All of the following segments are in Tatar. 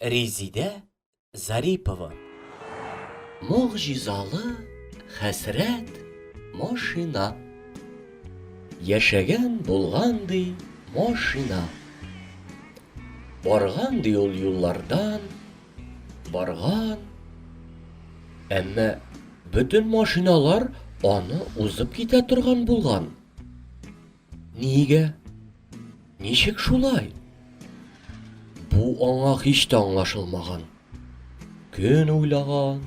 Резиде Зарипова. Mucizalı hasret машина. Yaşagan bo'lgandi mashina. Borgandi yo'llardan borgan. Әмма bütün mashinalar onu uzib keta turgan bo'lgan. Nega? Nishik shulay? Bu ona hiç de anlaşılmagan. Gün uylagan,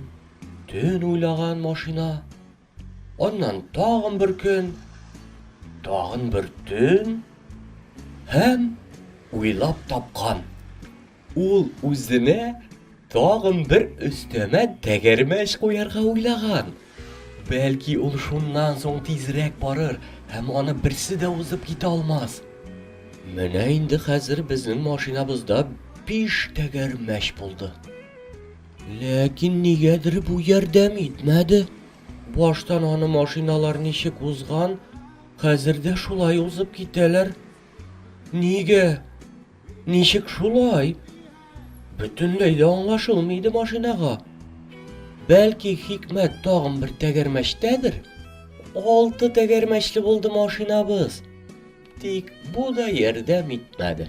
tün uylagan mashina. Ondan tağın bir gün, tağın bir tün, hem uylap tapkan. Ул үзенә tağın bir üstəmə тәгәрмәш qoyarга уйлаган. Бәлки ул шуннан соң тизрәк барыр, һәм аны берсе дә узып китә алмас. Менә инде хәзер безнең машинабызда 5 тәгәрмәш булды. Ләкин нигәдер бу ярдәм итмәде. Баштан аны машиналар ничек узган, хәзер дә шулай узып китәләр. Нигә? Ничек шулай? Бөтенләй дә аңлашылмый машинага. Бәлки хикмәт тагын бер тәгәрмәштәдер? 6 тәгәрмәшле булды машинабыз. Тик бу да ярдәм итмәде.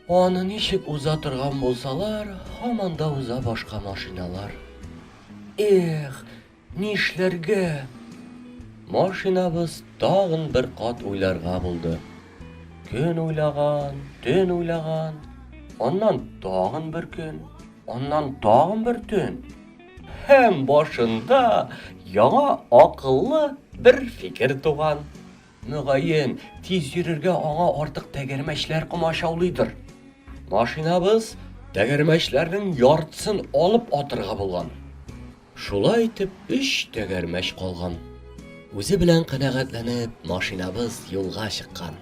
Аны ничек уза торган булсалар, һаман да уза башка машиналар. Эх, нишләргә? Машинабыз тагын бер кат уйларга булды. Көн уйлаган, төн уйлаган. Ondan tağın bir gün, ondan tağın bir tün. Hem başında яңа akıllı bir fikir туган. Mügayen tiz yürürge аңа артык тәгәрмәчләр комашаулыйдыр. Машинабыз тәгәрмәчләрнең яртысын алып атырга булган. Шулай итеп 3 тәгәрмәч калган. Үзе белән канәгатьләнеп машинабыз юлга чыккан.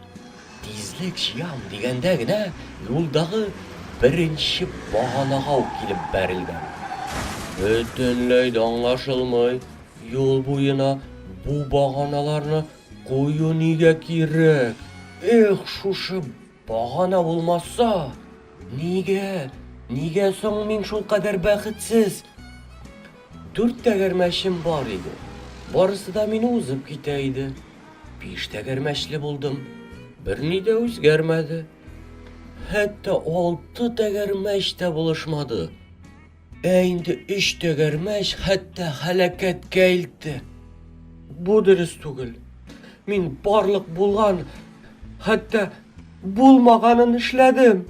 Тизлек чыям дигәндә генә юлдагы беренче баганага ук килеп бәрелгән. Бөтенләй дә аңлашылмый, юл буена бу баганаларны кую нигә кирәк? Эх, шушы багана булмаса, нигә? Нигә соң мин шул кадәр бәхетсез? 4 тәгәрмәшем бар иде. Барысы да мине узып китә иде. 5 тәгәрмәшле булдым. Берни дә үзгәрмәде. Хәтта 6 тәгәрмәш тә булышмады. Инде 3 тәгәрмәш хәтта һәлакәткә илтте. Бу дөрес түгел. Мин барлык булган, хәтта булмаганын эшләдем,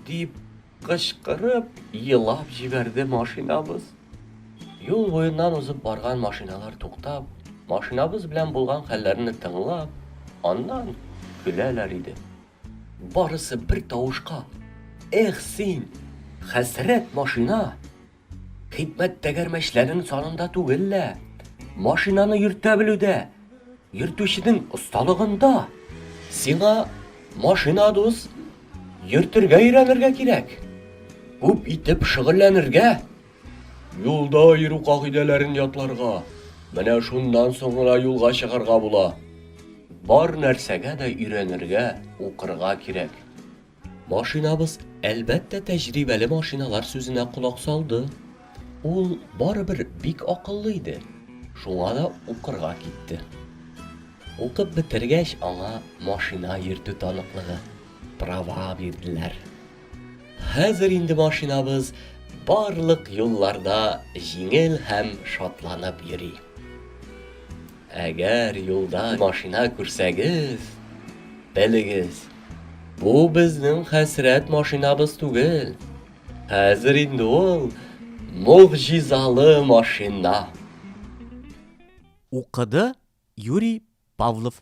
дип кычкырып, елап җибәрде машинабыз. Юл буеннан узып барган машиналар туктап, машинабыз белән булган хәлләрне тыңлап, аннан көләләр иде. Барысы бер тавышка: "Эх син, хәсрәт машина! Хикмәт тәгәрмәчләрен санында түгеллә, машинаны йөртә белүдә, йөртүченең осталыгында. Сиңа машина дус, йөртергә өйрәнергә кирәк. Күп итеп шөгыльләнергә, юлда йөрү кагыйдәләрен ятларга, менә шуннан соң гына юлга чыгарга була. Бар нәрсәгә дә өйрәнергә, укырга кирәк." Машинабыз әлбәттә тәҗрибәле машиналар сүзенә кулак салды. Ул барыбер бик акыллы иде. Шуңа да укырга китте. Укып бетергәч, аңа машина йөртү таныклыгы, права бирделәр. Хәзер инде машинабыз барлык юлларда җиңел һәм шатланып йөри. Әгәр юлда машина күрсәгез, белегез, бу безнең хәсрәт машинабыз түгел. Хәзер инде ул mucizалы машина. Укыды Юрий Павлов.